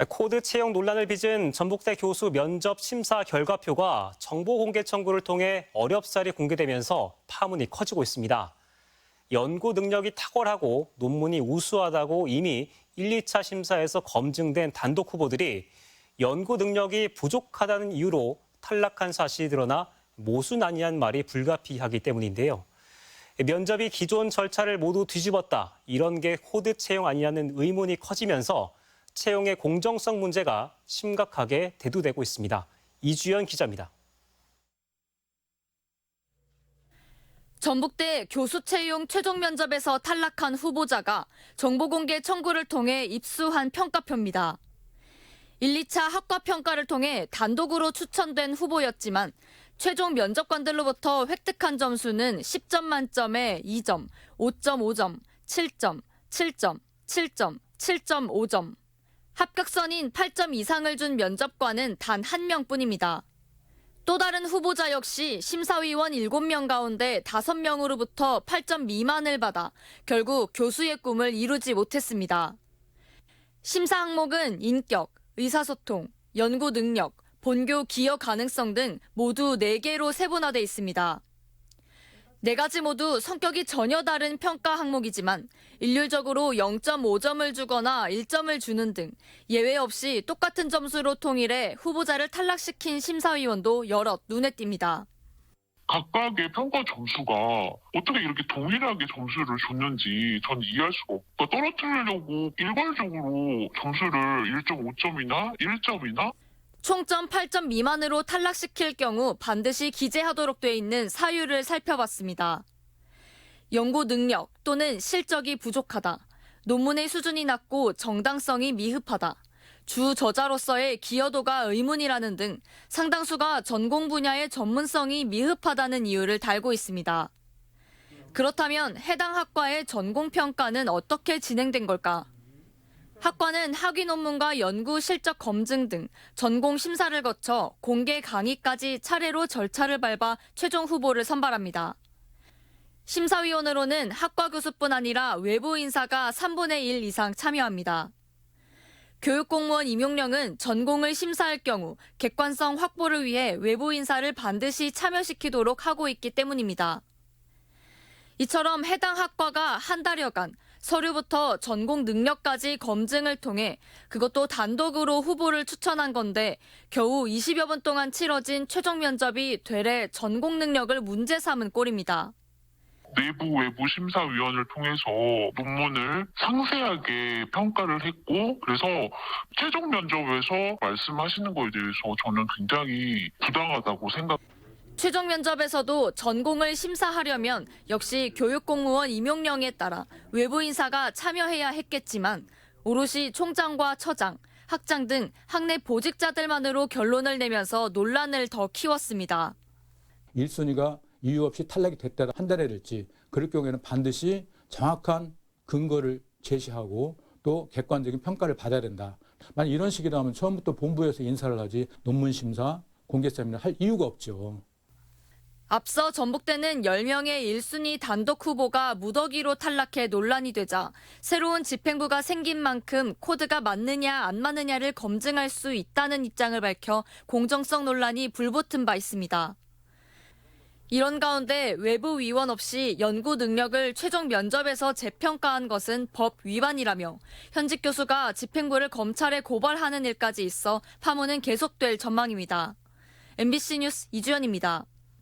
코드 채용 논란을 빚은 전북대 교수 면접 심사 결과표가 정보 공개 청구를 통해 어렵사리 공개되면서 파문이 커지고 있습니다. 연구 능력이 탁월하고 논문이 우수하다고 이미 1, 2차 심사에서 검증된 단독 후보들이 연구 능력이 부족하다는 이유로 탈락한 사실이 드러나 모순아니한 말이 불가피하기 때문인데요. 면접이 기존 절차를 모두 뒤집었다, 이런 게 코드 채용 아니냐는 의문이 커지면서 채용의 공정성 문제가 심각하게 대두되고 있습니다. 이주연 기자입니다. 전북대 교수 채용 최종 면접에서 탈락한 후보자가 정보 공개 청구를 통해 입수한 평가표입니다. 1, 2차 학과 평가를 통해 단독으로 추천된 후보였지만 최종 면접관들로부터 획득한 점수는 10점 만점에 2점, 5.5점, 7점, 7점, 7점, 7.5점. 합격선인 8점 이상을 준 면접관은 단 1명뿐입니다. 또 다른 후보자 역시 심사위원 7명 가운데 5명으로부터 8점 미만을 받아 결국 교수의 꿈을 이루지 못했습니다. 심사 항목은 인격, 의사소통, 연구 능력, 본교 기여 가능성 등 모두 4개로 세분화돼 있습니다. 4가지 모두 성격이 전혀 다른 평가 항목이지만 일률적으로 0.5점을 주거나 1점을 주는 등 예외 없이 똑같은 점수로 통일해 후보자를 탈락시킨 심사위원도 여럿 눈에 띕니다. 각각의 평가 점수가 어떻게 이렇게 동일하게 점수를 줬는지 전 이해할 수가 없고, 떨어뜨리려고 일괄적으로 점수를 1.5점이나 1점이나 총점 8점 미만으로 탈락시킬 경우 반드시 기재하도록 돼 있는 사유를 살펴봤습니다. 연구 능력 또는 실적이 부족하다, 논문의 수준이 낮고 정당성이 미흡하다, 주 저자로서의 기여도가 의문이라는 등 상당수가 전공 분야의 전문성이 미흡하다는 이유를 달고 있습니다. 그렇다면 해당 학과의 전공 평가는 어떻게 진행된 걸까? 학과는 학위 논문과 연구 실적 검증 등 전공 심사를 거쳐 공개 강의까지 차례로 절차를 밟아 최종 후보를 선발합니다. 심사위원으로는 학과 교수뿐 아니라 외부 인사가 3분의 1 이상 참여합니다. 교육공무원 임용령은 전공을 심사할 경우 객관성 확보를 위해 외부 인사를 반드시 참여시키도록 하고 있기 때문입니다. 이처럼 해당 학과가 한 달여간 서류부터 전공 능력까지 검증을 통해 그것도 단독으로 후보를 추천한 건데 겨우 20여 분 동안 치러진 최종 면접이 되레 전공 능력을 문제 삼은 꼴입니다. 내부 외부 심사위원을 통해서 논문을 상세하게 평가를 했고, 그래서 최종 면접에서 말씀하시는 거에 대해서 저는 굉장히 부당하다고 생각합니다. 최종 면접에서도 전공을 심사하려면 역시 교육공무원 임용령에 따라 외부 인사가 참여해야 했겠지만 오롯이 총장과 처장, 학장 등 학내 보직자들만으로 결론을 내면서 논란을 더 키웠습니다. 1순위가 이유 없이 탈락이 됐다가 판단해낼지, 그럴 경우에는 반드시 정확한 근거를 제시하고 또 객관적인 평가를 받아야 된다. 만약 이런 식이라면 처음부터 본부에서 인사를 하지 논문 심사, 공개 세미나 할 이유가 없죠. 앞서 전북대는 10명의 1순위 단독 후보가 무더기로 탈락해 논란이 되자 새로운 집행부가 생긴 만큼 코드가 맞느냐 안 맞느냐를 검증할 수 있다는 입장을 밝혀 공정성 논란이 불붙은 바 있습니다. 이런 가운데 외부 위원 없이 연구 능력을 최종 면접에서 재평가한 것은 법 위반이라며 현직 교수가 집행부를 검찰에 고발하는 일까지 있어 파문은 계속될 전망입니다. MBC 뉴스 이주연입니다.